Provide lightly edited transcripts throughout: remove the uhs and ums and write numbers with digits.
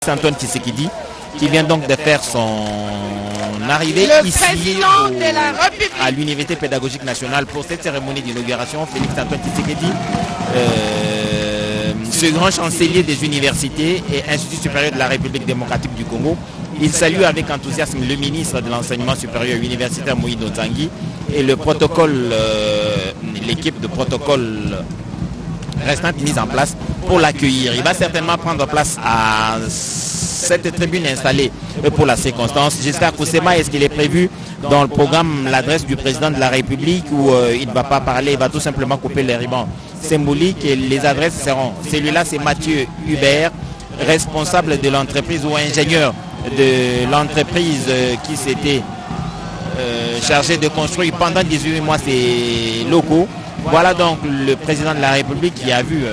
Antoine Tshisekedi, qui vient donc de faire son arrivée ici à l'Université pédagogique nationale pour cette cérémonie d'inauguration. Félix Antoine Tshisekedi, ce grand chancelier des universités et Institut supérieur de la République démocratique du Congo, il salue avec enthousiasme le ministre de l'enseignement supérieur universitaire Moïse Nzangi et le protocole, l'équipe de protocole restante mise en place pour l'accueillir. Il va certainement prendre place à cette tribune installée pour la circonstance. Giscard Koussema, est-ce qu'il est prévu dans le programme l'adresse du président de la République où il ne va pas parler, il va tout simplement couper les ribans symboliques et les adresses seront. Celui-là, c'est Mathieu Hubert, responsable de l'entreprise ou ingénieur de l'entreprise qui s'était chargé de construire pendant 18 mois ces locaux. Voilà donc le président de la République qui a vu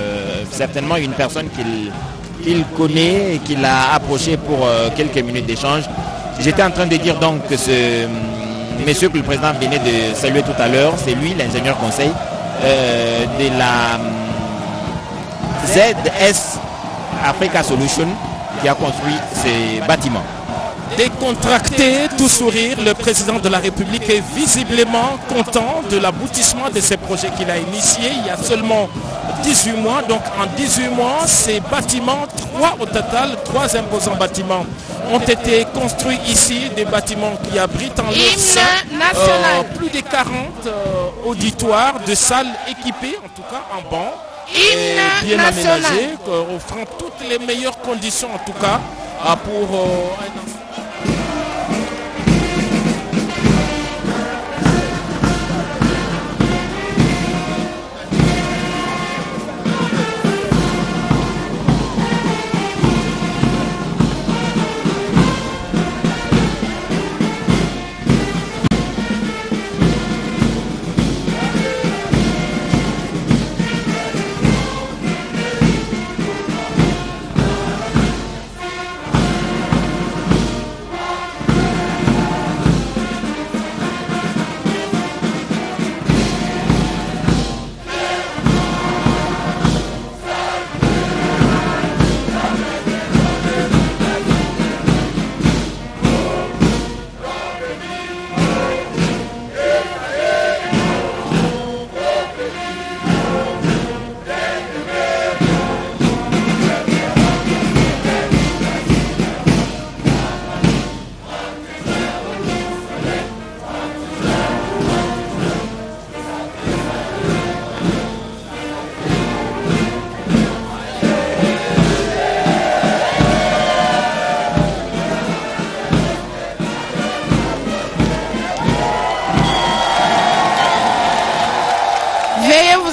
certainement une personne qu'il connaît et qu'il a approché pour quelques minutes d'échange. J'étais en train de dire donc que ce monsieur que le président venait de saluer tout à l'heure, c'est lui, l'ingénieur conseil de la ZS Africa Solution qui a construit ces bâtiments. Décontracté, tout sourire, le président de la République est visiblement content de l'aboutissement de ces projets qu'il a initiés il y a seulement 18 mois. Donc en 18 mois, ces bâtiments, 3 au total, 3 imposants bâtiments ont été construits ici, des bâtiments qui abritent en leur sein plus de 40 auditoires, de salles équipées, en tout cas en banc, et bien aménagées, offrant toutes les meilleures conditions en tout cas pour un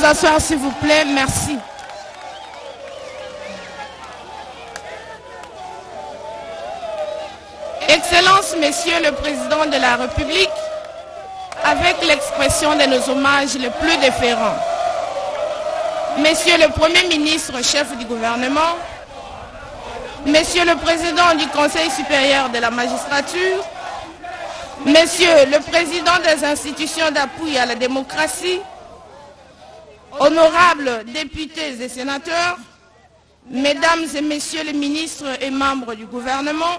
S'asseoir s'il vous plaît, merci. Excellence, Monsieur le Président de la République, avec l'expression de nos hommages les plus déférents, Monsieur le Premier ministre, chef du gouvernement, Monsieur le Président du Conseil supérieur de la magistrature, Monsieur le Président des institutions d'appui à la démocratie, honorables députés et sénateurs, mesdames et messieurs les ministres et membres du gouvernement,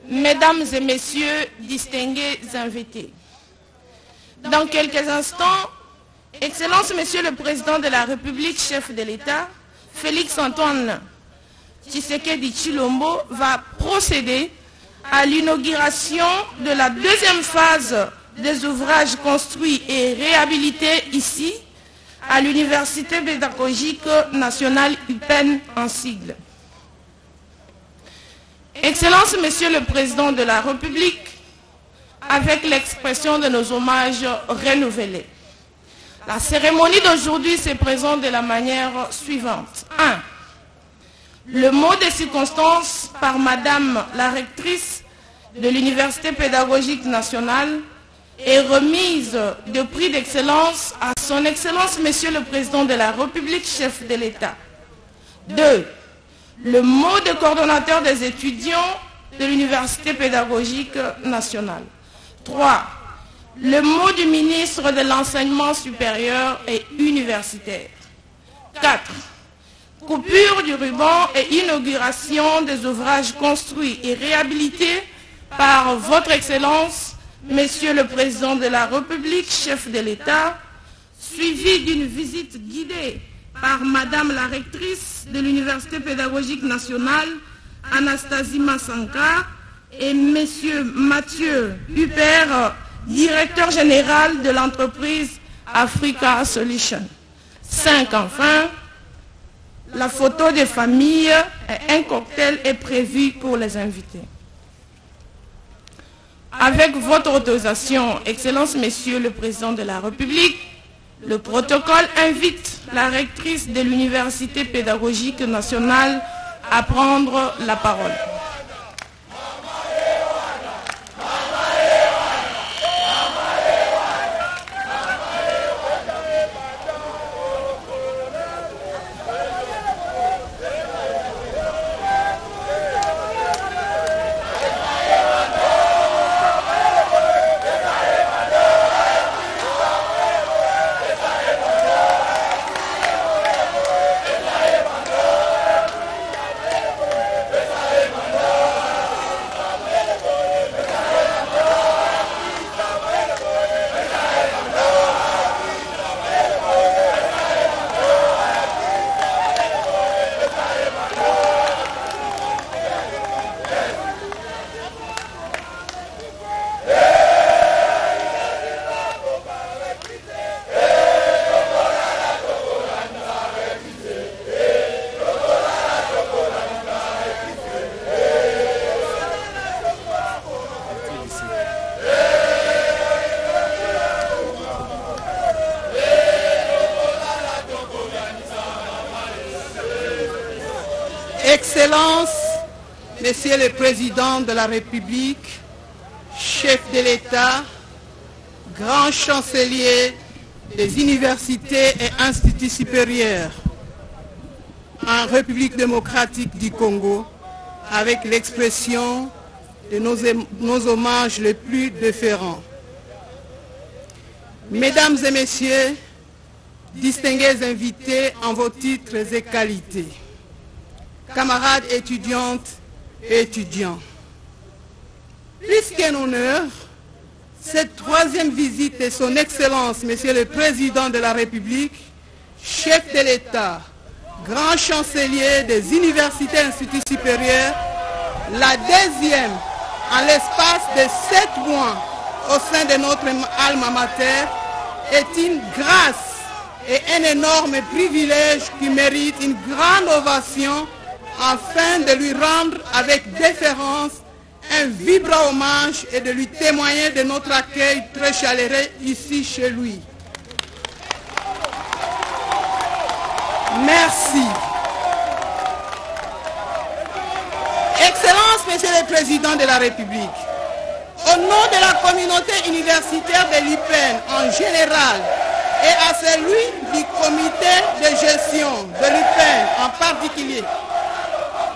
mesdames et messieurs distingués invités. Dans quelques instants, Excellence Monsieur le Président de la République, chef de l'État, Félix Antoine Tshisekedi Tshilombo, va procéder à l'inauguration de la deuxième phase des ouvrages construits et réhabilités ici, à l'Université pédagogique nationale UPEN en sigle. Excellence, Monsieur le Président de la République, avec l'expression de nos hommages renouvelés. La cérémonie d'aujourd'hui se présente de la manière suivante. 1. Le mot de circonstance par Madame la rectrice de l'Université pédagogique nationale et remise de prix d'excellence à son Excellence Monsieur le Président de la République, chef de l'État. 2. Le mot de coordonnateur des étudiants de l'Université pédagogique nationale. 3. Le mot du ministre de l'Enseignement supérieur et universitaire. 4. coupure du ruban et inauguration des ouvrages construits et réhabilités par Votre Excellence, Monsieur le Président de la République, chef de l'État, suivi d'une visite guidée par Madame la rectrice de l'Université pédagogique nationale, Anastasie Massanka, et Monsieur Mathieu Huppert, directeur général de l'entreprise Africa Solutions. 5. Enfin, la photo de famille et un cocktail est prévu pour les invités. Avec votre autorisation, Excellence, Monsieur le Président de la République, le protocole invite la rectrice de l'Université pédagogique nationale à prendre la parole. Excellence, Monsieur le Président de la République, chef de l'État, grand chancelier des universités et instituts supérieurs en République démocratique du Congo, avec l'expression de nos hommages les plus déférents. Mesdames et Messieurs, distingués invités en vos titres et qualités, camarades étudiantes et étudiants, plus qu'un honneur, cette troisième visite de son Excellence, Monsieur le Président de la République, chef de l'État, grand chancelier des universités et instituts supérieurs, la deuxième en l'espace de 7 mois au sein de notre alma mater, est une grâce et un énorme privilège qui mérite une grande ovation afin de lui rendre avec déférence un vibrant hommage et de lui témoigner de notre accueil très chaleureux ici chez lui. Merci. Excellence, Monsieur le Président de la République, au nom de la communauté universitaire de l'UPEN en général et à celui du comité de gestion de l'UPEN en particulier,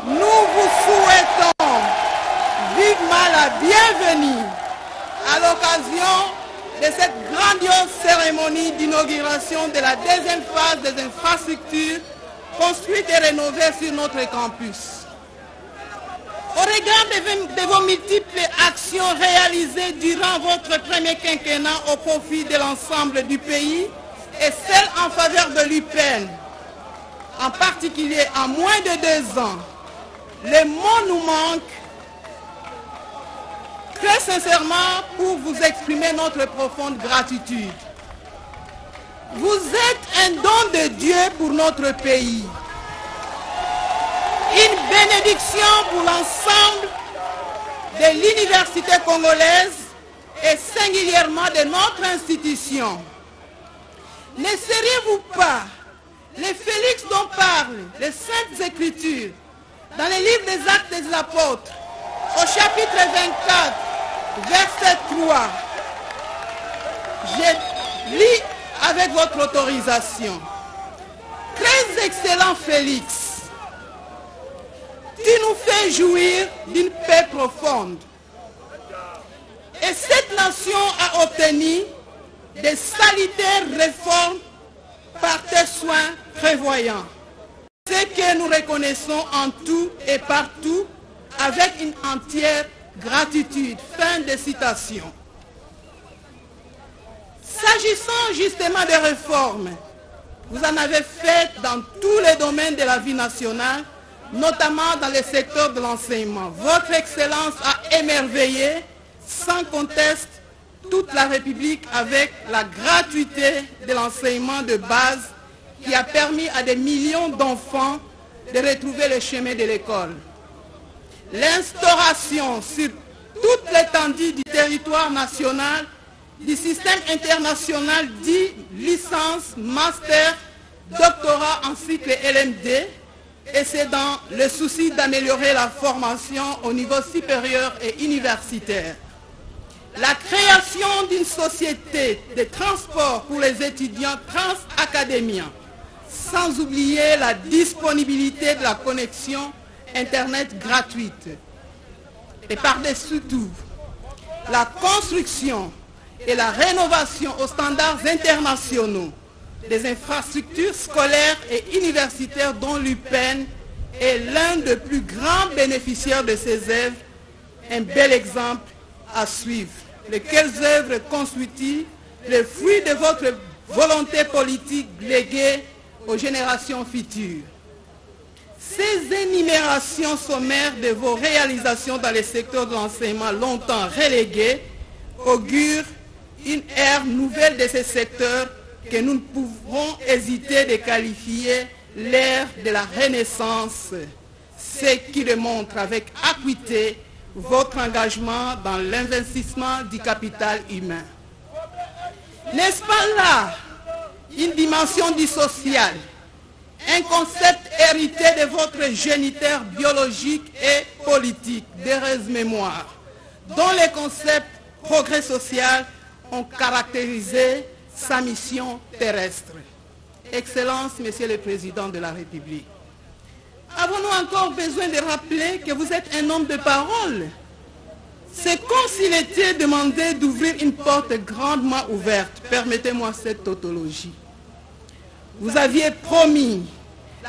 nous vous souhaitons vivement la bienvenue à l'occasion de cette grandiose cérémonie d'inauguration de la deuxième phase des infrastructures construites et rénovées sur notre campus. Au regard de vos multiples actions réalisées durant votre premier quinquennat au profit de l'ensemble du pays et celles en faveur de l'UPEN, en particulier en moins de 2 ans, les mots nous manquent très sincèrement pour vous exprimer notre profonde gratitude. Vous êtes un don de Dieu pour notre pays. Une bénédiction pour l'ensemble de l'université congolaise et singulièrement de notre institution. Ne seriez-vous pas les Félix dont parlent les Saintes Écritures dans les livres des Actes des Apôtres, au chapitre 24, verset 3. Je lis avec votre autorisation. Très excellent Félix, tu nous fais jouir d'une paix profonde. Et cette nation a obtenu des salutaires réformes par tes soins prévoyants. ce que nous reconnaissons en tout et partout avec une entière gratitude. Fin de citation. S'agissant justement des réformes, vous en avez fait dans tous les domaines de la vie nationale, notamment dans le secteur de l'enseignement. Votre Excellence a émerveillé, sans conteste, toute la République avec la gratuité de l'enseignement de base qui a permis à des millions d'enfants de retrouver le chemin de l'école. L'instauration sur toute l'étendue du territoire national du système international dit licence, master, doctorat en cycle LMD, et c'est dans le souci d'améliorer la formation au niveau supérieur et universitaire. La création d'une société de transport pour les étudiants transacadémiens, sans oublier la disponibilité de la connexion Internet gratuite. Et par-dessus tout, la construction et la rénovation aux standards internationaux des infrastructures scolaires et universitaires dont l'UPEN est l'un des plus grands bénéficiaires de ces œuvres, un bel exemple à suivre. Lesquelles œuvres constituent le fruit de votre volonté politique léguée aux générations futures. Ces énumérations sommaires de vos réalisations dans le secteur de l'enseignement longtemps relégués augurent une ère nouvelle de ce secteur que nous ne pouvons hésiter de qualifier l'ère de la Renaissance, ce qui démontre avec acuité votre engagement dans l'investissement du capital humain. N'est-ce pas là une dimension du social, un concept hérité de votre géniteur biologique et politique, d'heureuse mémoire, dont les concepts progrès social ont caractérisé sa mission terrestre. Excellence, Monsieur le Président de la République, avons-nous encore besoin de rappeler que vous êtes un homme de parole? C'est comme s'il était demandé d'ouvrir une porte grandement ouverte. Permettez-moi cette tautologie. Vous aviez promis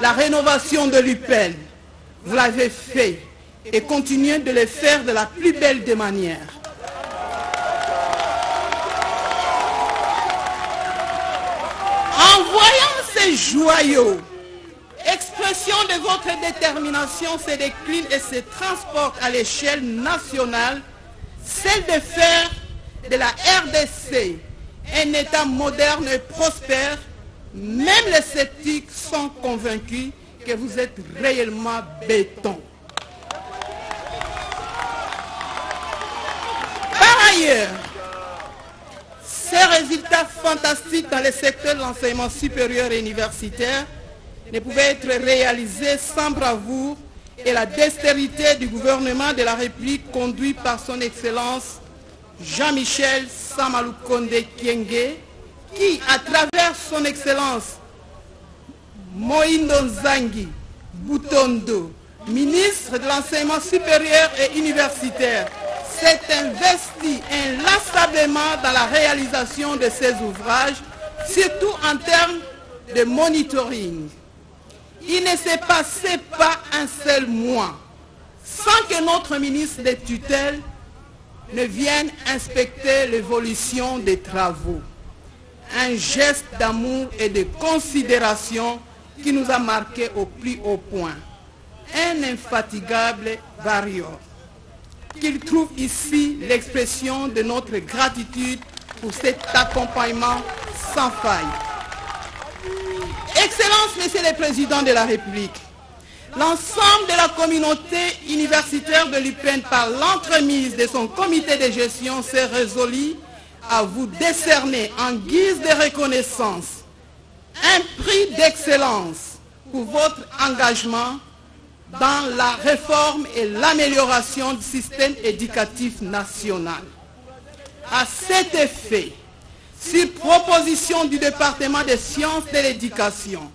la rénovation de l'UPEN. Vous l'avez fait et continuez de le faire de la plus belle des manières. En voyant ces joyaux, expression de votre détermination se décline et se transporte à l'échelle nationale, celle de faire de la RDC un État moderne et prospère. Même les sceptiques sont convaincus que vous êtes réellement béton. Par ailleurs, ces résultats fantastiques dans le secteur de l'enseignement supérieur et universitaire ne pouvaient être réalisés sans bravoure et la dextérité du gouvernement de la République conduit par son Excellence Jean-Michel Samalukonde Kyenge, qui, à travers son Excellence Moïndo Nzangi Butondo, ministre de l'Enseignement supérieur et universitaire, s'est investi inlassablement dans la réalisation de ces ouvrages, surtout en termes de monitoring. Il ne s'est passé pas un seul mois sans que notre ministre de tutelle ne vienne inspecter l'évolution des travaux. Un geste d'amour et de considération qui nous a marqués au plus haut point. Un infatigable variant, qu'il trouve ici l'expression de notre gratitude pour cet accompagnement sans faille. Excellence, Monsieur le Président de la République, l'ensemble de la communauté universitaire de l'UPEN, par l'entremise de son comité de gestion, s'est résolu à vous décerner en guise de reconnaissance un prix d'excellence pour votre engagement dans la réforme et l'amélioration du système éducatif national. À cet effet, sur proposition du département des sciences de l'éducation,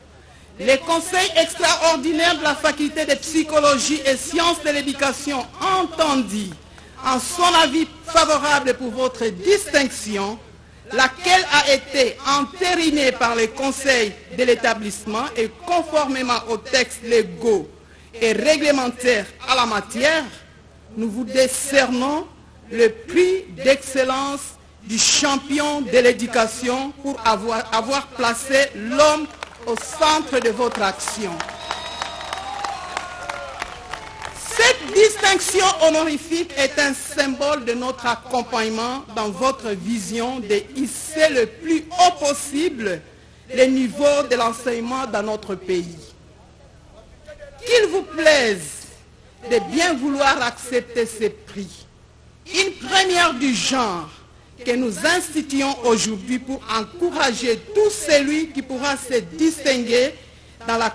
le conseil extraordinaire de la faculté de psychologie et sciences de l'éducation entendit, en son avis favorable pour votre distinction, laquelle a été entérinée par les conseils de l'établissement et conformément aux textes légaux et réglementaires à la matière, nous vous décernons le prix d'excellence du champion de l'éducation pour avoir placé l'homme au centre de votre action. Cette distinction honorifique est un symbole de notre accompagnement dans votre vision de hisser le plus haut possible les niveaux de l'enseignement dans notre pays. Qu'il vous plaise de bien vouloir accepter ces prix, une première du genre que nous instituons aujourd'hui pour encourager tout celui qui pourra se distinguer dans la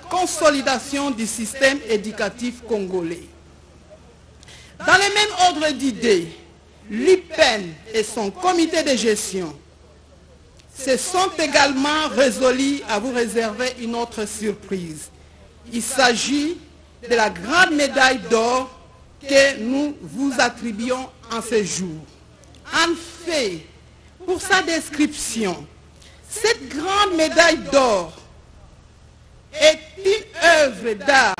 consolidation du système éducatif congolais. Dans le même ordre d'idées, l'UPEN et son comité de gestion se sont également résolus à vous réserver une autre surprise. Il s'agit de la grande médaille d'or que nous vous attribuons en ce jour. En fait, pour sa description, cette grande médaille d'or est une œuvre d'art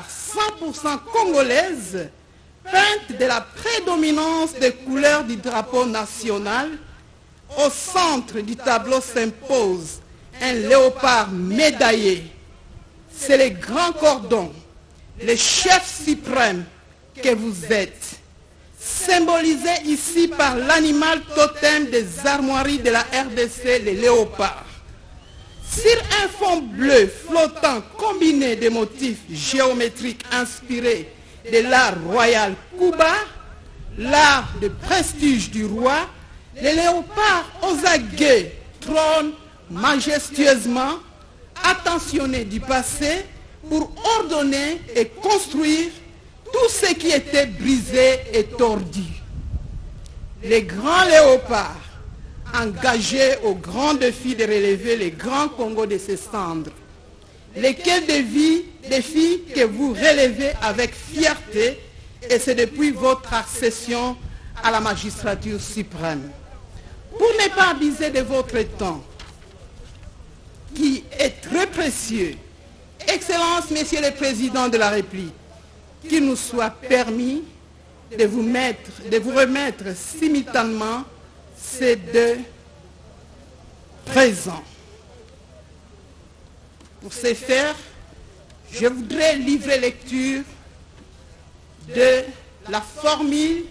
100% congolaise, peinte de la prédominance des couleurs du drapeau national. Au centre du tableau s'impose un léopard médaillé. C'est le grand cordon, le chef suprême que vous êtes, symbolisé ici par l'animal totem des armoiries de la RDC, le léopard. Sur un fond bleu flottant combiné de motifs géométriques inspirés de l'art royal Kuba, l'art de prestige du roi, le léopard aux aguets trône majestueusement, attentionné du passé pour ordonner et construire tout ce qui était brisé et tordu. Les grands léopards engagés au grand défi de relever les grands Congo de ses cendres, lesquels défis que vous relevez avec fierté, et c'est depuis votre accession à la magistrature suprême. Pour ne pas abuser de votre temps, qui est très précieux, Excellence, Monsieur le Président de la République, qu'il nous soit permis de vous remettre simultanément ces deux présents. Pour ce faire, je voudrais livrer lecture de la formule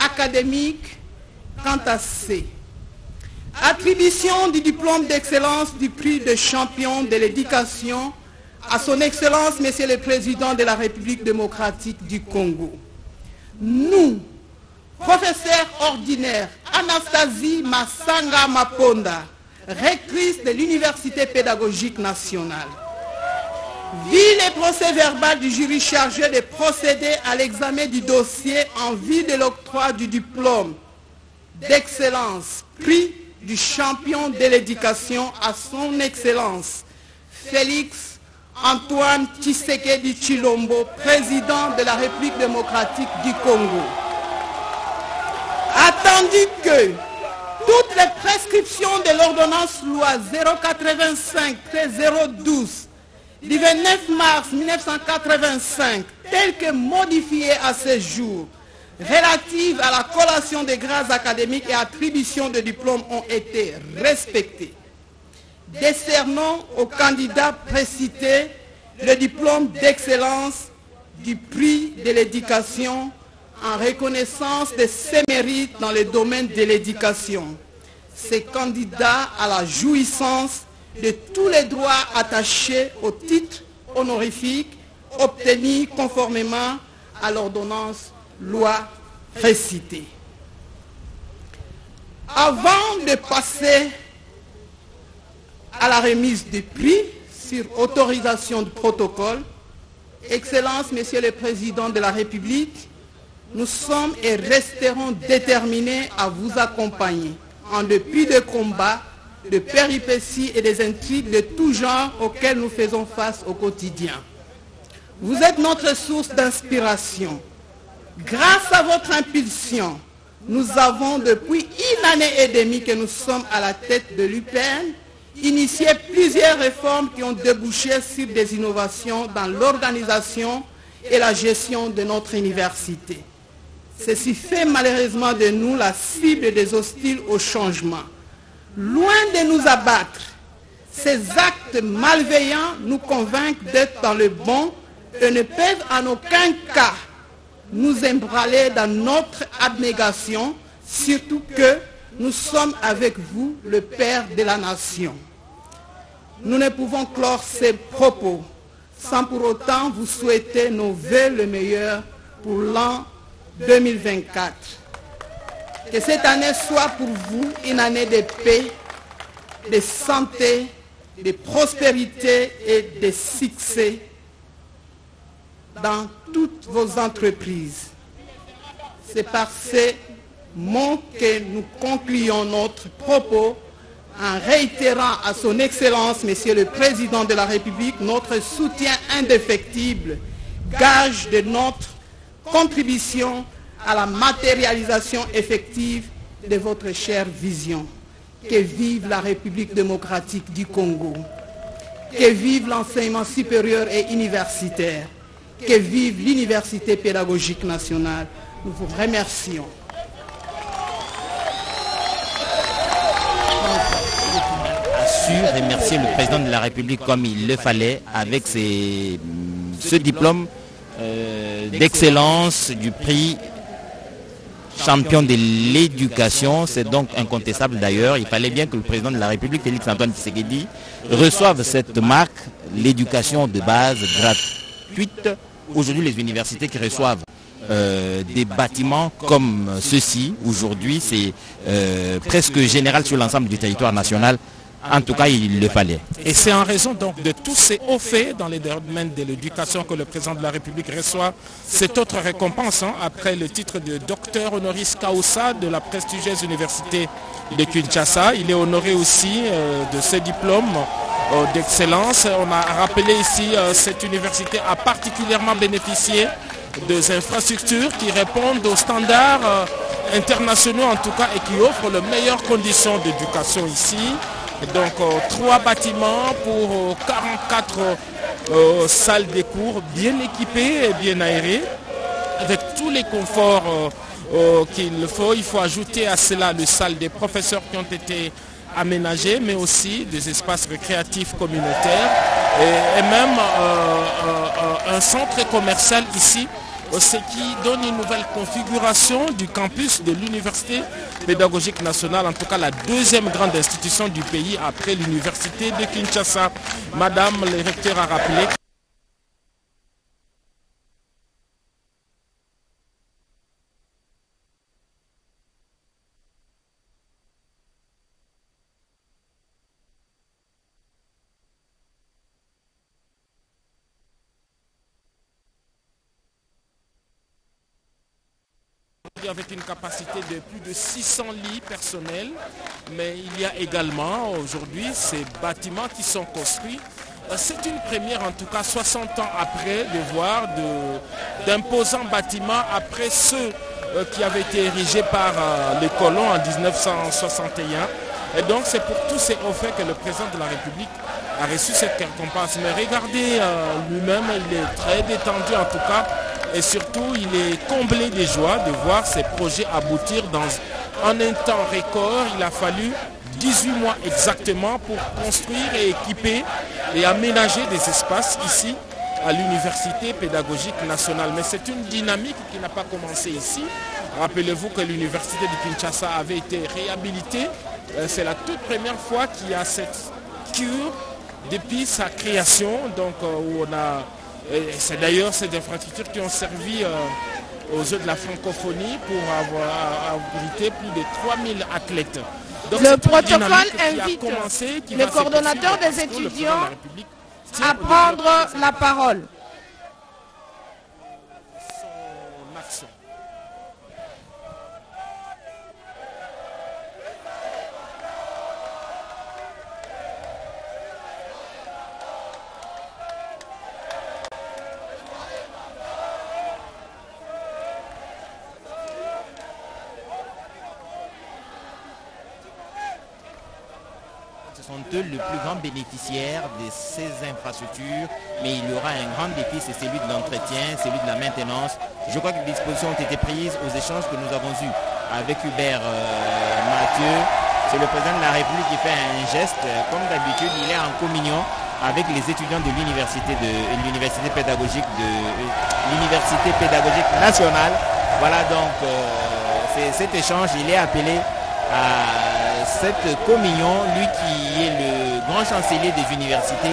académique quant à C. Attribution du diplôme d'excellence du prix de champion de l'éducation à son Excellence, Monsieur le Président de la République démocratique du Congo. Nous, professeur ordinaire Anastasie Massanga Maponda, rectrice de l'Université pédagogique nationale, vu les procès-verbal du jury chargé de procéder à l'examen du dossier en vue de l'octroi du diplôme d'excellence, prix du champion de l'éducation à son Excellence Félix Antoine Tshisekedi Tshilombo, président de la République démocratique du Congo. Attendu que toutes les prescriptions de l'ordonnance loi 085-012 du 29 mars 1985, telles que modifiées à ce jour, relatives à la collation des grades académiques et attribution de diplômes ont été respectées. Décernons aux candidats précités le diplôme d'excellence du prix de l'éducation en reconnaissance de ses mérites dans le domaine de l'éducation. Ces candidats à la jouissance de tous les droits attachés au titre honorifique obtenus conformément à l'ordonnance loi précitée. Avant de passer à la remise du prix sur autorisation du protocole, Excellence, Monsieur le Président de la République, nous sommes et resterons déterminés à vous accompagner en dépit de combats, de péripéties et des intrigues de tout genre auxquels nous faisons face au quotidien. Vous êtes notre source d'inspiration. Grâce à votre impulsion, nous avons depuis une année et demie que nous sommes à la tête de l'UPN, initié plusieurs réformes qui ont débouché sur des innovations dans l'organisation et la gestion de notre université. Ceci fait malheureusement de nous la cible des hostiles au changement. Loin de nous abattre, ces actes malveillants nous convainquent d'être dans le bon et ne peuvent en aucun cas nous ébranler dans notre abnégation, surtout que nous sommes avec vous, le Père de la Nation. Nous ne pouvons clore ces propos sans pour autant vous souhaiter nos vœux le meilleur pour l'an 2024. Que cette année soit pour vous une année de paix, de santé, de prospérité et de succès dans toutes vos entreprises. C'est par ces mots que nous concluons notre propos en réitérant à son Excellence, Monsieur le Président de la République, notre soutien indéfectible, gage de notre contribution à la matérialisation effective de votre chère vision. Que vive la République démocratique du Congo. Que vive l'enseignement supérieur et universitaire. Que vive l'Université pédagogique nationale. Nous vous remercions. Assure remercier le président de la République comme il le fallait avec ce diplôme d'excellence du prix champion de l'éducation. C'est donc incontestable d'ailleurs. Il fallait bien que le président de la République, Félix Antoine Tshisekedi, reçoive cette marque, l'éducation de base gratuite. Aujourd'hui, les universités qui reçoivent des bâtiments comme ceux-ci, aujourd'hui, c'est presque général sur l'ensemble du territoire national. En tout cas, il le fallait. Et c'est en raison donc de tous ces hauts faits dans les domaines de l'éducation que le président de la République reçoit cette autre récompense après le titre de docteur honoris causa de la prestigieuse université de Kinshasa. Il est honoré aussi de ce diplôme d'excellence. On a rappelé ici, cette université a particulièrement bénéficié des infrastructures qui répondent aux standards internationaux en tout cas et qui offrent les meilleures conditions d'éducation ici. Donc 3 bâtiments pour 44 salles de cours bien équipées et bien aérées avec tous les conforts qu'il faut. Il faut ajouter à cela les salles des professeurs qui ont été aménagées, mais aussi des espaces récréatifs communautaires et même un centre commercial ici, ce qui donne une nouvelle configuration du campus de l'Université pédagogique nationale, en tout cas la deuxième grande institution du pays après l'Université de Kinshasa. Madame le recteur a rappelé avec une capacité de plus de 600 lits personnels, mais il y a également aujourd'hui ces bâtiments qui sont construits. C'est une première en tout cas 60 ans après de voir d'imposants bâtiments après ceux qui avaient été érigés par les colons en 1961. Et donc c'est pour tous ces hauts faits que le président de la République a reçu cette récompense. Mais regardez lui-même, il est très détendu en tout cas. Et surtout, il est comblé de joie de voir ces projets aboutir en un temps record. Il a fallu 18 mois exactement pour construire et équiper et aménager des espaces ici à l'Université pédagogique nationale. Mais c'est une dynamique qui n'a pas commencé ici. Rappelez-vous que l'Université de Kinshasa avait été réhabilitée. C'est la toute première fois qu'il y a cette cure depuis sa création, donc où on a... C'est d'ailleurs ces infrastructures qui ont servi aux Jeux de la francophonie pour avoir abrité plus de 3000 athlètes. Donc le protocole invite le coordonnateur des étudiants à prendre la parole. Son action. sont eux le plus grand bénéficiaire de ces infrastructures, mais il y aura un grand défi, c'est celui de l'entretien, celui de la maintenance. Je crois que des dispositions ont été prises aux échanges que nous avons eus avec Hubert Mathieu. C'est le président de la République qui fait un geste, comme d'habitude, il est en communion avec les étudiants de l'université pédagogique nationale. Voilà donc cet échange, il est appelé à cette communion, lui qui est le grand chancelier des universités,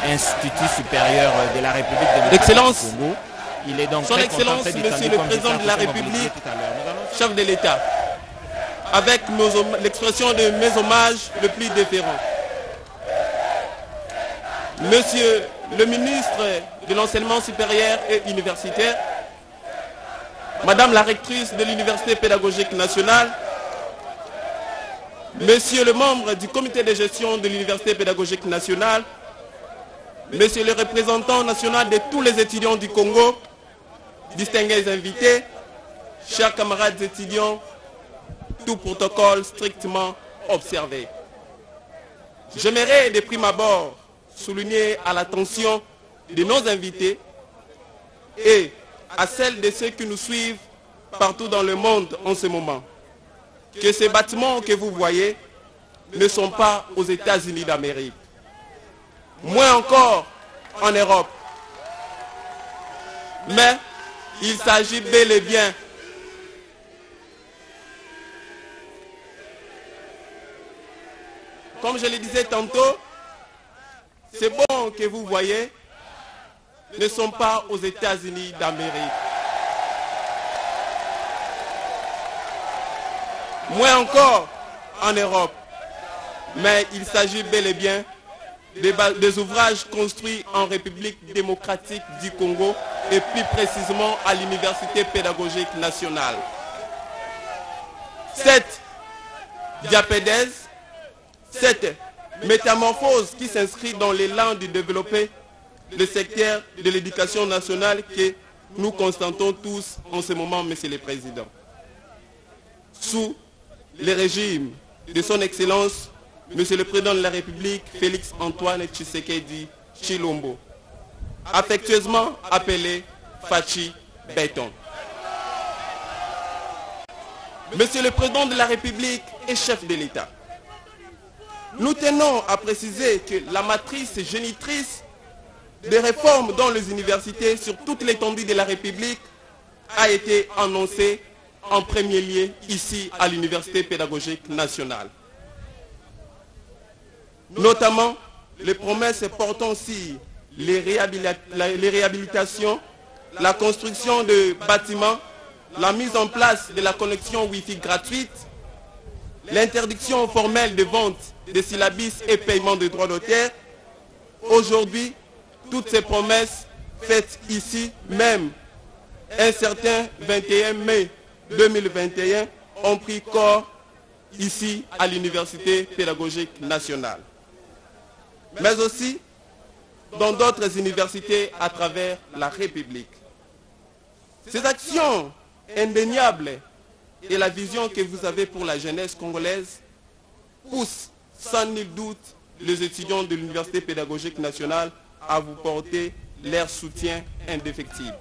Institut supérieur de la République démocratique du Congo. Il est donc Son Excellence, Monsieur le Président de la République, chef de l'État, avec l'expression de mes hommages le plus déférents. Monsieur le ministre de l'Enseignement supérieur et universitaire, Madame la rectrice de l'Université pédagogique nationale, Monsieur le membre du comité de gestion de l'Université pédagogique nationale, Monsieur le représentant national de tous les étudiants du Congo, distingués invités, chers camarades étudiants, tout protocole strictement observé. J'aimerais de prime abord souligner à l'attention de nos invités et à celle de ceux qui nous suivent partout dans le monde en ce moment, que ces bâtiments que vous voyez ne sont pas aux États-Unis d'Amérique, moins encore en Europe, mais il s'agit bel et bien comme je le disais tantôt, ces bons que vous voyez ne sont pas aux États-Unis d'Amérique. Moins encore en Europe. Mais il s'agit bel et bien des ouvrages construits en République démocratique du Congo et plus précisément à l'Université pédagogique nationale. Cette diapédèse, cette métamorphose qui s'inscrit dans l'élan de développer le secteur de l'éducation nationale que nous constatons tous en ce moment, Monsieur le Président. Sous le régime de son Excellence, Monsieur le Président de la République, Félix Antoine Tshisekedi Tshilombo, affectueusement appelé Fachi Béton. Monsieur le Président de la République et chef de l'État, nous tenons à préciser que la matrice génitrice des réformes dans les universités sur toute l'étendue de la République a été annoncée en premier lieu ici à l'Université pédagogique nationale. Notamment les promesses portant sur les réhabilitations, la construction de bâtiments, la mise en place de la connexion Wi-Fi gratuite, l'interdiction formelle de vente de syllabus et paiement de droits d'auteur. Aujourd'hui, toutes ces promesses faites ici même, un certain 21 mai 2021, ont pris corps ici à l'Université pédagogique nationale, mais aussi dans d'autres universités à travers la République. Ces actions indéniables et la vision que vous avez pour la jeunesse congolaise poussent sans nul doute les étudiants de l'Université pédagogique nationale à vous porter leur soutien indéfectible.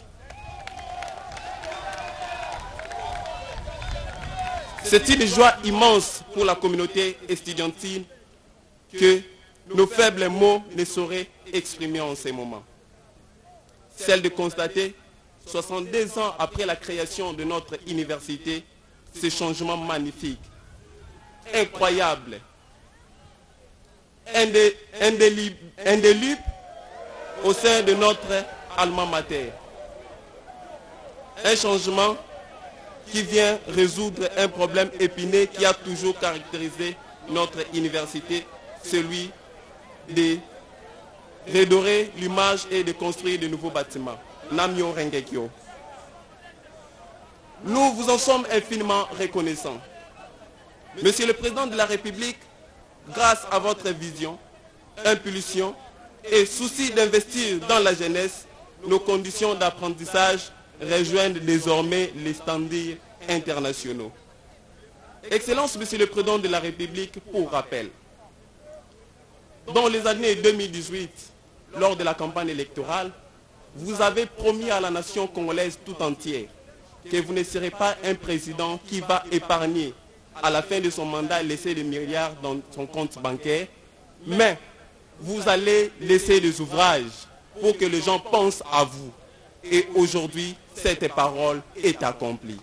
C'est une joie immense pour la communauté estudiantine que nos faibles mots ne sauraient exprimer en ces moments. Celle de constater, 62 ans après la création de notre université, ce changement magnifique, incroyable, indélébile au sein de notre alma mater. Un changement qui vient résoudre un problème épineux qui a toujours caractérisé notre université, celui de redorer l'image et de construire de nouveaux bâtiments. Namyo Rengekyo. Nous vous en sommes infiniment reconnaissants. Monsieur le Président de la République, grâce à votre vision, impulsion et souci d'investir dans la jeunesse, nos conditions d'apprentissage rejoignent désormais les standards internationaux. Excellence, Monsieur le Président de la République, pour rappel, dans les années 2018, lors de la campagne électorale, vous avez promis à la nation congolaise tout entière que vous ne serez pas un président qui va épargner à la fin de son mandat, laisser des milliards dans son compte bancaire, mais vous allez laisser des ouvrages pour que les gens pensent à vous. Et aujourd'hui, cette parole est accomplie.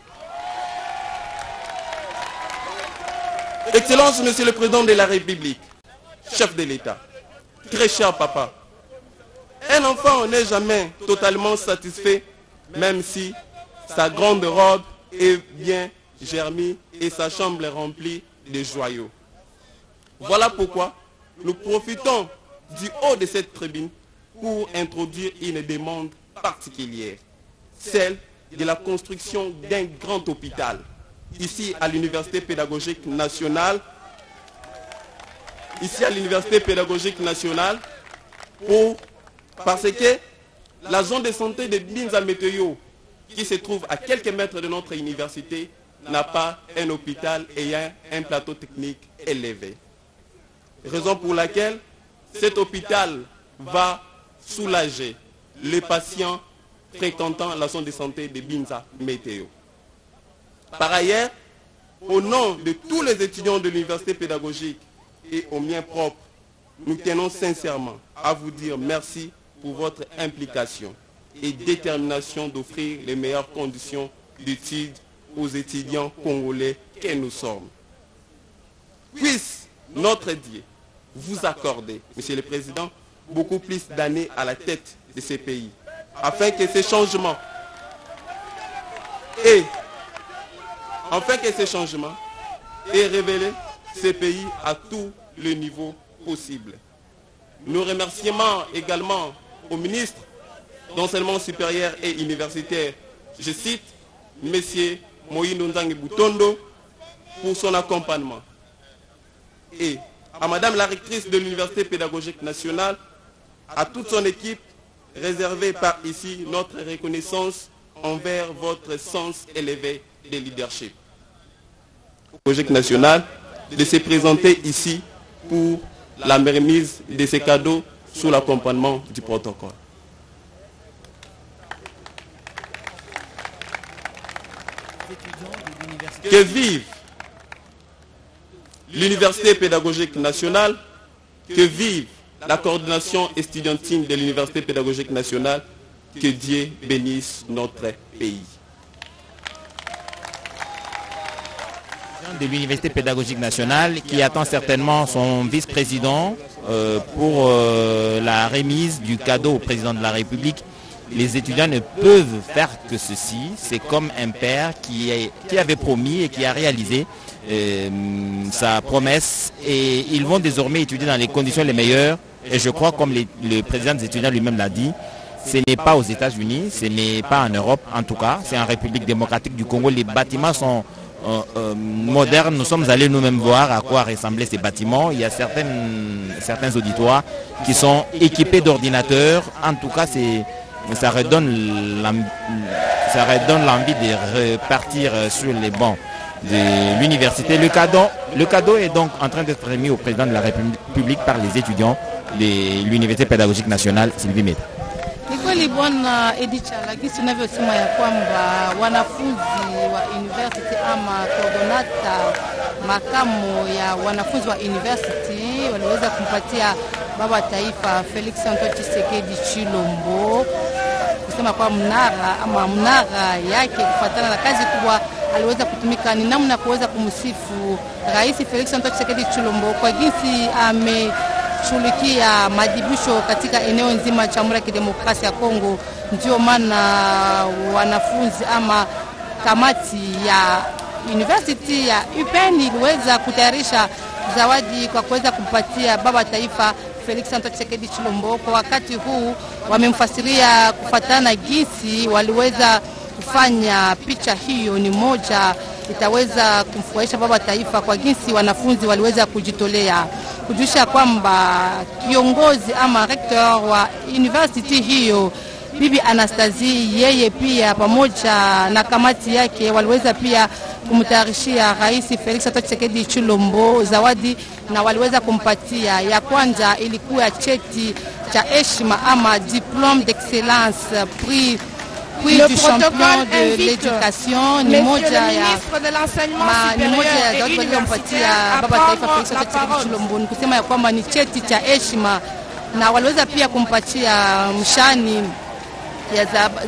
Excellence, Monsieur le Président de la République, chef de l'État, très cher papa, un enfant n'est jamais totalement satisfait, même si sa grande robe est bien germée et sa chambre est remplie de joyaux. Voilà pourquoi nous profitons du haut de cette tribune pour introduire une demande particulière, celle de la construction d'un grand hôpital, ici à l'Université pédagogique nationale, parce que la zone de santé de Binza Météo, qui se trouve à quelques mètres de notre université, n'a pas un hôpital ayant un plateau technique élevé. Raison pour laquelle cet hôpital va soulager les patients fréquentant la zone de santé de Binza Météo. Par ailleurs, au nom de tous les étudiants de l'université pédagogique et au mien propre, nous tenons sincèrement à vous dire merci pour votre implication et détermination d'offrir les meilleures conditions d'études aux étudiants congolais que nous sommes. Puisse notre Dieu vous accorder, Monsieur le Président, beaucoup plus d'années à la tête de ces pays, afin que ces changements aient révélé ces pays à tous les niveaux possibles. Nous remercions également au ministre d'enseignement supérieur et universitaire, je cite, M. Moïno Nzangi Boutondo, pour son accompagnement. Et à Madame la rectrice de l'Université pédagogique nationale, à toute son équipe, réservée par ici notre reconnaissance envers votre sens élevé de leadership. Pédagogique nationale de se présenter ici pour la remise de ces cadeaux sous l'accompagnement du protocole. Que vive l'Université pédagogique nationale, que vive la coordination estudiantine de l'Université pédagogique nationale, que Dieu bénisse notre pays. De l'Université pédagogique nationale qui attend certainement son vice-président pour la remise du cadeau au président de la République. Les étudiants ne peuvent faire que ceci. C'est comme un père qui avait promis et qui a réalisé sa promesse. Et ils vont désormais étudier dans les conditions les meilleures. Et je crois, comme le président des étudiants lui-même l'a dit, ce n'est pas aux États-Unis, ce n'est pas en Europe en tout cas. C'est en République démocratique du Congo. Les bâtiments sont modernes. Nous sommes allés nous-mêmes voir à quoi ressemblaient ces bâtiments. Il y a certains auditoires qui sont équipés d'ordinateurs. En tout cas, ça redonne l'envie de repartir sur les bancs de l'université. Le cadeau est donc en train d'être remis au président de la République par les étudiants de l'Université pédagogique nationale, Sylvie Meta. Ni kweli bwana Edicha, gisi unavyosema ya kwamba wanafunzi wa university ama coordinator makamu ya wanafunzi wa university waliweza kumpatia baba taifa Felix Antoine Tshisekedi Tshilombo kusema kwa mnara yake kufuatana na kazi kubwa aliweza kutumika. Ni namna kuweza kumsifu Rais Felix Antoine Tshisekedi Tshilombo kwa jinsi ameshughulikia madibisho katika eneo nzima cha Jamhuri ya Kidemokrasia ya Kongo. Ndio maana wanafunzi ama kamati ya university ya UPN iliweza kutayarisha zawadi kwa kuweza kumpatia baba taifa Felix Antoine Tshisekedi Tshilombo. Kwa wakati huu wamemfasiria kufatana jinsi waliweza kufanya picha hiyo ni moja itaweza kumfurahisha baba taifa kwa jinsi wanafunzi waliweza kujitolea. Kujulisha kwamba kiongozi ama rector wa university hiyo Bibi Anastasie, yeye pia pamoja na kamati yake waliweza pia kumtayarishia Rais Felix Antoine Tshisekedi Tshilombo zawadi, na waliweza kumpatia ya kwanza ilikuwa cheti cha heshima ama diplôme d'excellence prix du champion de l'éducation. Ni moja ya zawadi walizompatia baba taifa Felix Antoine Tshisekedi Tshilombo, ni kusema ya kwamba ni cheti cha heshima, na waliweza pia kumpatia mshani ya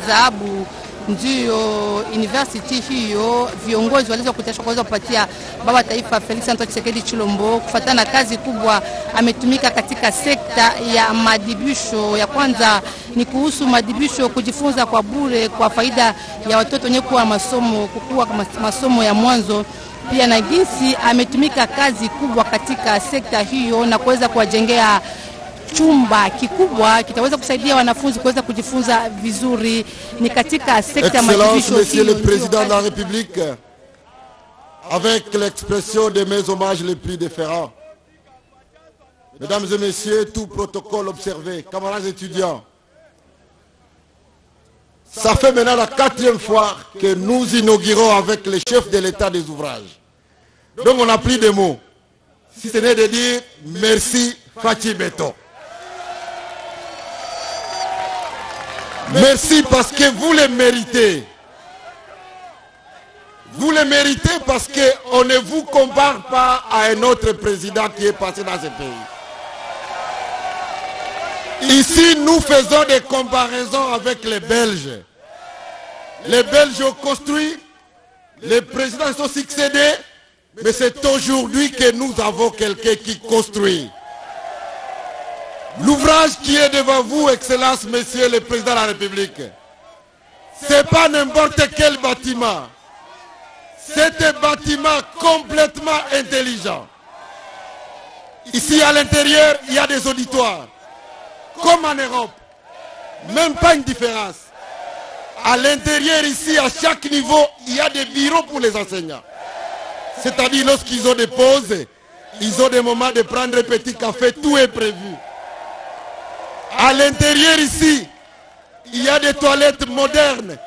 dhahabu. Ndio university hiyo viongozi waliweza kutashwa kuweza kupatia baba taifa Felix Antoine Tshisekedi Tshilombo kufuatana na kazi kubwa ametumika katika sekta ya madibisho. Ya kwanza ni kuhusu madibisho, kujifunza kwa bure kwa faida ya watoto wenye kuwa masomo, kukua masomo ya mwanzo, pia na jinsi ametumika kazi kubwa katika sekta hiyo na kuweza kuwajengea chumba kikubwa kitaweza kusaidia wanafunzi kuweza kujifunza vizuri. Ni katika sekta Excellence, Monsieur le Président de la République, avec l'expression de mes hommages les plus déférents, Mesdames et Messieurs, tout protocole observé, camarades étudiants, ça fait maintenant la 4e fois que nous inaugurons avec les chefs de l'État des ouvrages. Donc on n'a plus de mots, si ce n'est de dire merci Fachi Beto. Merci parce que vous les méritez. Vous les méritez parce qu'on ne vous compare pas à un autre président qui est passé dans ce pays. Ici, nous faisons des comparaisons avec les Belges. Les Belges ont construit, les présidents sont succédés, mais c'est aujourd'hui que nous avons quelqu'un qui construit. L'ouvrage qui est devant vous, Excellence, Monsieur le Président de la République, ce n'est pas n'importe quel bâtiment. C'est un bâtiment complètement intelligent. Ici, à l'intérieur, il y a des auditoires. Comme en Europe. Même pas une différence. À l'intérieur, ici, à chaque niveau, il y a des bureaux pour les enseignants. C'est-à-dire, lorsqu'ils ont des pauses, ils ont des moments de prendre un petit café, tout est prévu. À l'intérieur ici, il y a des toilettes modernes.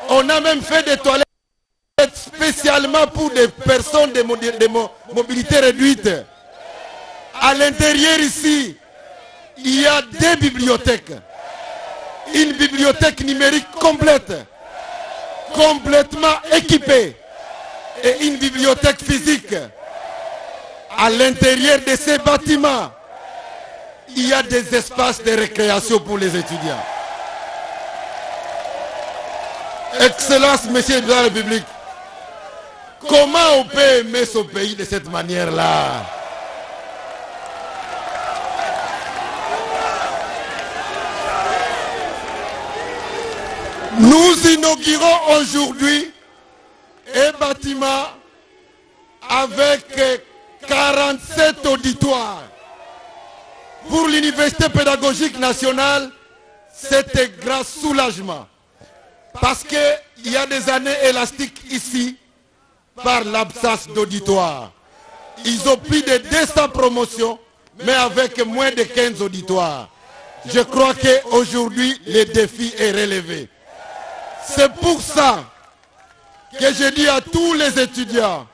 On a même fait des toilettes spécialement pour des personnes de mobilité réduite. À l'intérieur ici, il y a des bibliothèques. Une bibliothèque numérique complète, complètement équipée, et une bibliothèque physique. À l'intérieur de ces bâtiments, il y a des espaces de récréation pour les étudiants. Excellence, Monsieur de la République, comment on peut aimer ce pays de cette manière-là? Nous inaugurons aujourd'hui un bâtiment avec 47 auditoires. Pour l'Université pédagogique nationale, c'est un grand soulagement. Parce qu'il y a des années élastiques ici par l'absence d'auditoire. Ils ont plus de 200 promotions, mais avec moins de 15 auditoires. Je crois qu'aujourd'hui, le défi est relevé. C'est pour ça que je dis à tous les étudiants,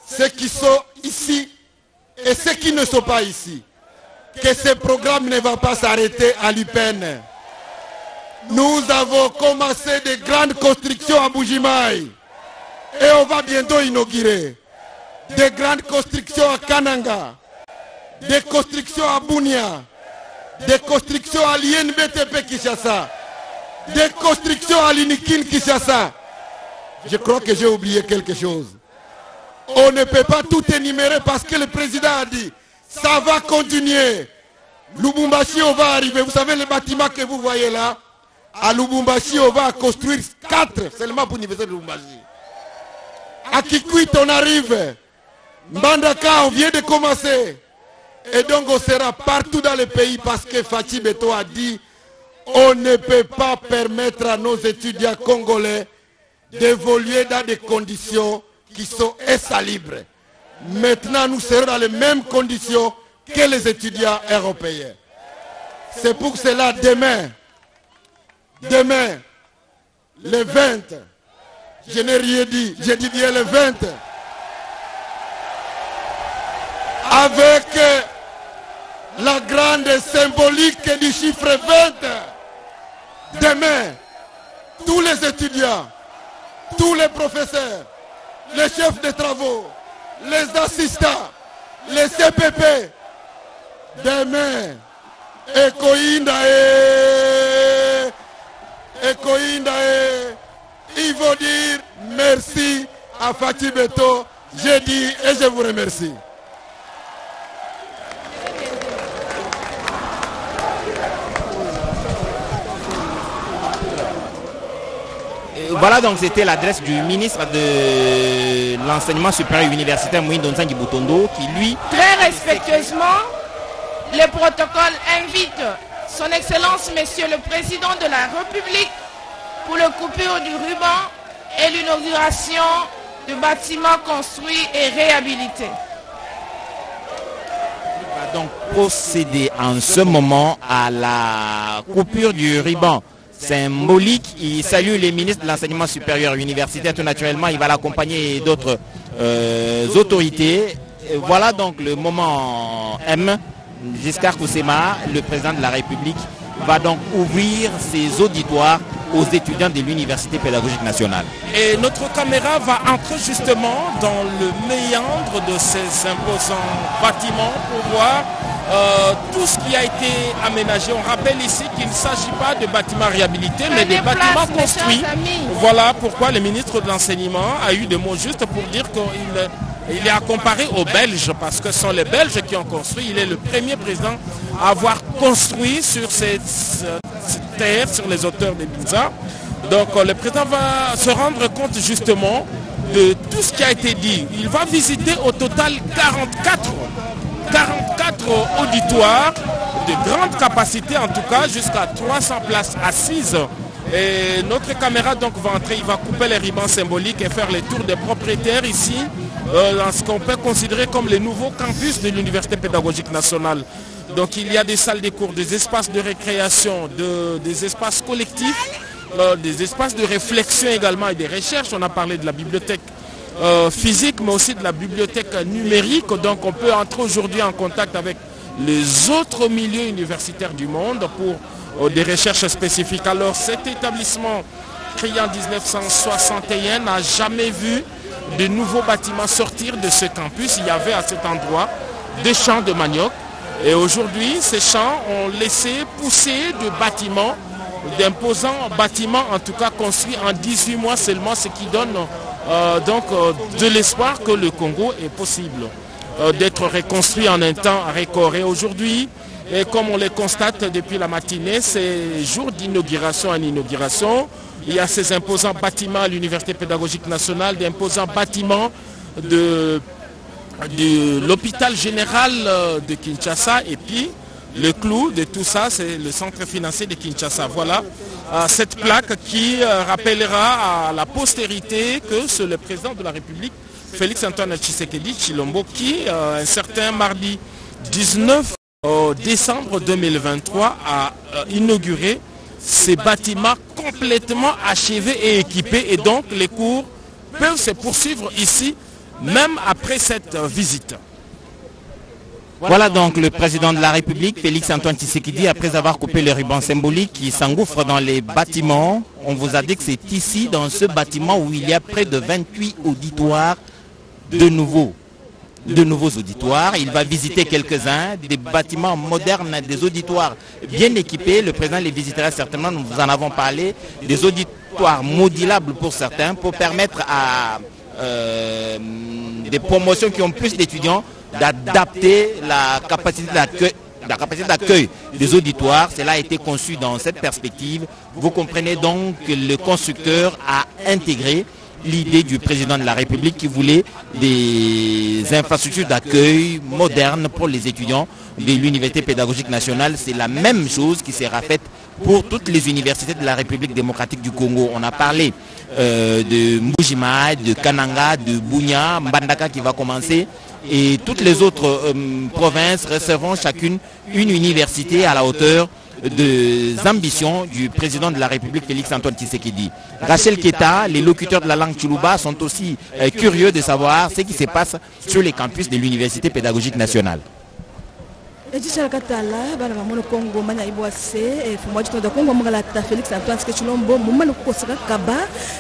ceux qui sont ici et ceux qui ne sont pas ici, que ce programme ne va pas s'arrêter à l'UPEN. Nous avons commencé de grandes constructions à Bujimaï et on va bientôt inaugurer des grandes constructions à Kananga, des constructions à Bunia, des constructions à l'INBTP Kinshasa, des constructions à l'Inikin Kinshasa. Je crois que j'ai oublié quelque chose. On ne peut pas tout énumérer parce que le président a dit ça va continuer. Lubumbashi, on va arriver. Vous savez, les bâtiments que vous voyez là, à Lubumbashi, on va construire 4 seulement pour l'université de Lubumbashi. À Kikwit, on arrive. Mbandaka, on vient de commencer. Et donc, on sera partout dans le pays parce que Fachi Beto a dit on ne peut pas permettre à nos étudiants congolais d'évoluer dans des conditions qui sont insalubres. Maintenant, nous serons dans les mêmes conditions que les étudiants européens. C'est pour cela, demain, Demain, le 20, je n'ai rien dit, j'ai dit bien le 20, avec la grande symbolique du chiffre 20, demain, tous les étudiants, tous les professeurs, les chefs de travaux, les assistants, les CPP, demain, il faut dire merci à Fatih Beto, j'ai dit et je vous remercie. Voilà, donc c'était l'adresse du ministre de l'enseignement supérieur universitaire Moïse Nzangi Boutondo qui lui... Très respectueusement, le protocole invite son Excellence Monsieur le Président de la République pour le coupure du ruban et l'inauguration de bâtiments construits et réhabilités. Il va donc procéder en ce moment à la coupure du ruban symbolique. Il salue les ministres de l'enseignement supérieur universitaire. Tout naturellement, il va l'accompagner d'autres autorités. Et voilà donc le moment M. Giscard Koussema, le président de la République, va donc ouvrir ses auditoires aux étudiants de l'Université pédagogique nationale. Et notre caméra va entrer justement dans le méandre de ces imposants bâtiments pour voir tout ce qui a été aménagé. On rappelle ici qu'il ne s'agit pas de bâtiments réhabilités, mais de bâtiments construits. Voilà pourquoi le ministre de l'Enseignement a eu des mots justes pour dire qu'il est à comparer aux Belges, parce que ce sont les Belges qui ont construit. Il est le premier président à avoir construit sur cette terre, sur les hauteurs des Binza. Donc le président va se rendre compte justement de tout ce qui a été dit. Il va visiter au total 44 auditoires de grande capacité, en tout cas jusqu'à 300 places assises. Et notre caméra donc va entrer, il va couper les rubans symboliques et faire les tours des propriétaires ici, dans ce qu'on peut considérer comme les nouveaux campus de l'Université pédagogique nationale. Donc il y a des salles de cours, des espaces de récréation, des espaces collectifs, des espaces de réflexion également et des recherches. On a parlé de la bibliothèque physique, mais aussi de la bibliothèque numérique. Donc on peut entrer aujourd'hui en contact avec les autres milieux universitaires du monde pour des recherches spécifiques. Alors cet établissement créé en 1961 n'a jamais vu de nouveaux bâtiments sortir de ce campus. Il y avait à cet endroit des champs de manioc. Et aujourd'hui, ces champs ont laissé pousser de bâtiments, d'imposants bâtiments, en tout cas construits en 18 mois seulement, ce qui donne de l'espoir que le Congo est possible d'être reconstruit en un temps record. Et aujourd'hui, et comme on le constate depuis la matinée, c'est jour d'inauguration en inauguration. Il y a ces imposants bâtiments à l'Université pédagogique nationale, d'imposants bâtiments de l'hôpital général de Kinshasa, et puis le clou de tout ça, c'est le centre financier de Kinshasa. Voilà cette plaque qui rappellera à la postérité que c'est le président de la République, Félix Antoine Tshisekedi Tshilombo, qui un certain mardi 19 décembre 2023 a inauguré ces bâtiments complètement achevés et équipés, et donc les cours peuvent se poursuivre ici même après cette visite. Voilà donc le président de la République, Félix Antoine Tshisekedi, après avoir coupé le ruban symbolique qui s'engouffre dans les bâtiments. On vous a dit que c'est ici, dans ce bâtiment, où il y a près de 28 auditoires, de nouveaux auditoires. Il va visiter quelques-uns, des bâtiments modernes, des auditoires bien équipés. Le président les visitera certainement, nous vous en avons parlé, des auditoires modulables pour certains, pour permettre à des promotions qui ont plus d'étudiants d'adapter la capacité d'accueil des auditoires. Cela a été conçu dans cette perspective. Vous comprenez donc que le constructeur a intégré l'idée du président de la République qui voulait des infrastructures d'accueil modernes pour les étudiants de l'Université pédagogique nationale. C'est la même chose qui sera faite pour toutes les universités de la République démocratique du Congo. On a parlé de Mbujima, de Kananga, de Bunia, Mbandaka qui va commencer, et toutes les autres provinces recevront chacune une université à la hauteur des ambitions du président de la République Félix Antoine Tshisekedi. Rachel Keta, les locuteurs de la langue Tsholuba sont aussi curieux de savoir ce qui se passe sur les campus de l'Université pédagogique nationale. Ejicha katala bana bamono Congo manya ibwase fumwa jito da Congo mongala ta Félix Antoine Tshisekedi mumano kosaka kaba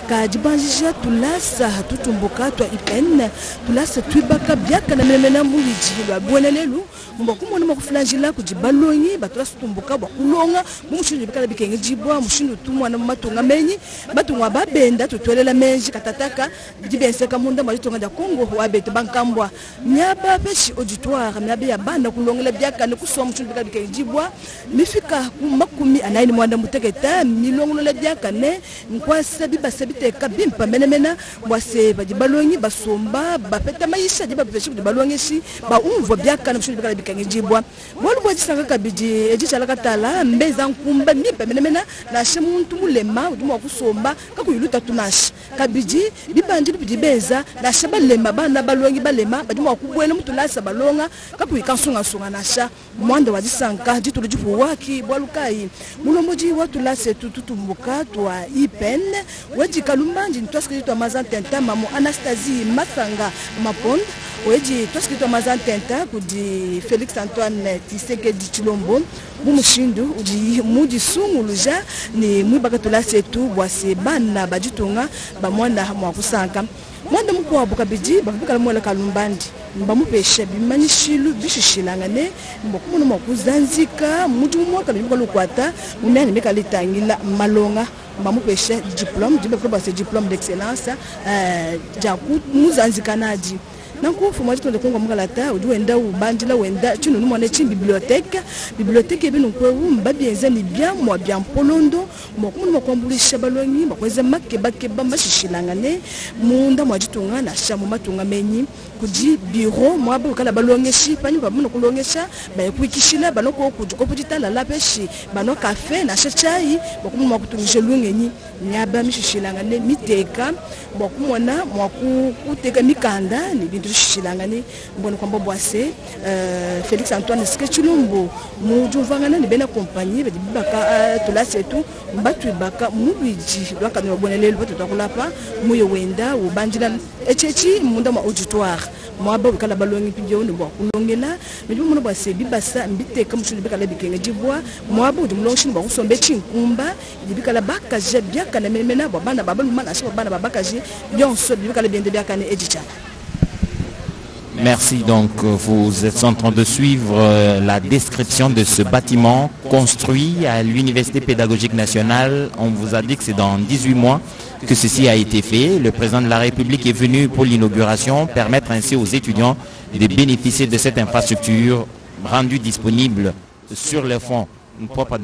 ka jibanjija tulasa tutumbuka twa ipen tulasa twibaka byaka na memena muliji lwa bonelelu mbokumo mo kuflanjila kujibalonyi batulasa tumbuka bakulonga mumushindu bikala bikenge jibwa mushindu tumwa na matunga menyi batungwa babenda tutwelela menji katataka jibenseka munda majitonga da Congo wabeto bankambwa nyaba peshi auditoire myabe ya bana kulongela byaka ne kusoma mchundu bika jibwa mifika makumi anaini mwanda muteketa milongo le byaka ne nkwasa bibasa biteka bimpa menemena mwase bajibalonyi basomba bapeta maisha jiba peshi kujibalonyi shi ba umvo byaka ne mchundu bika jibwa bolu bwa jisanga kabiji ejichala katala mbeza nkumba mimpa menemena na shemuntu mulema udimo kusomba kakuyuluta tunashi kabiji bibandi bibeza na shabalema bana balongi balema badimo kubwena mutulasa balonga kakuyikansunga sunga nasha mwanda wajisanka jitulu jipu waki bwalukai mulomoji watulase tutumbuka twa ipen weji kalumbanji ntwaski twa mazantenta mamu Anastasie Masanga Mapond weji twaski twa mazantenta kudi Félix Antoine Tshisekedi Tshilombo mumushindu uji muji sunguluja ni mwibaka tulase tu bwase bana bajitunga bamwanda mwakusanka mwanda mukwa bukabiji bakabikala mwela kalumbandi mbamupesha bimanishilu bishishilangane mbokumono makuzanzika muji mwaka bimba lukwata munene mekalitangila malonga mbamupesha diplôme diplôme d'excellence jaku muzanzika naji nankufu mwajito ndekunga mgalata uduenda ubandila wenda chino numone chi bibliothèque ebinu kwewu mbabienza ni bien mwa bien polondo mokumu makwambulisha balonyi makweza makeba mashishilangane munda mwajitunga na shamu matunga menyi kuji bureau mwabu kala balongeshi pani bamuno kulongesha bayikwikishila banoko kujuko putitala lapeshi bano café na chai mokumu makutungisha lwengenyi nyaba mishishilangane miteka mokumona mwakuteka mikanda ni bintu shilangani mbona kwamba bwase Félix Antoine Tshisekedi mujuvangana ni bena compagnie baka tulase tu mbatu baka mubiji lwaka no bonelelo batakulapa muyo wenda ubanjila echechi munda ma auditoire mwaba kala balongi pidyo ni bwa kulongela mbimu muno bwase bibasa mbiteka mshuli bikala bikenge jibwa mwaba udumlonshi bwa kusombe chinkumba bikala bakaje byaka na memena bana baba mana shi bana babakaje byonso bikala byende byaka ne edicha. Merci. Donc, vous êtes en train de suivre la description de ce bâtiment construit à l'Université pédagogique nationale. On vous a dit que c'est dans 18 mois que ceci a été fait. Le président de la République est venu pour l'inauguration, permettre ainsi aux étudiants de bénéficier de cette infrastructure rendue disponible sur les fonds propres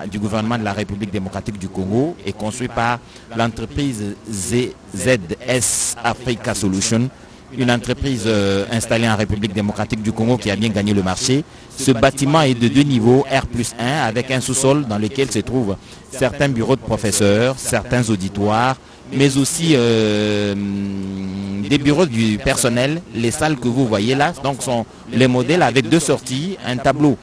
du gouvernement de la République démocratique du Congo et construit par l'entreprise ZS Africa Solutions, une entreprise installée en République démocratique du Congo qui a bien gagné le marché. Ce bâtiment est de 2 niveaux, R+1, avec un sous-sol dans lequel se trouvent certains bureaux de professeurs, certains auditoires, mais aussi des bureaux du personnel. Les salles que vous voyez là donc, sont les modèles avec 2 sorties, un tableau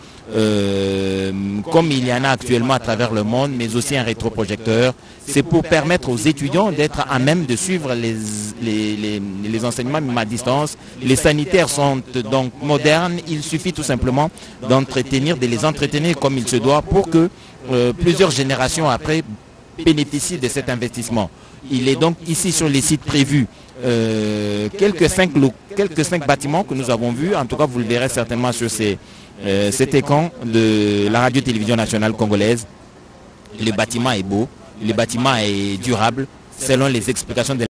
comme il y en a actuellement à travers le monde, mais aussi un rétroprojecteur. C'est pour permettre aux étudiants d'être à même de suivre les enseignements même à distance. Les sanitaires sont donc modernes. Il suffit tout simplement de les entretenir comme il se doit pour que plusieurs générations après bénéficient de cet investissement. Il est donc ici sur les sites prévus quelques 5 bâtiments que nous avons vus. En tout cas, vous le verrez certainement sur cet écran de la radio-télévision nationale congolaise. Le bâtiment est beau, le bâtiment est durable, selon les explications de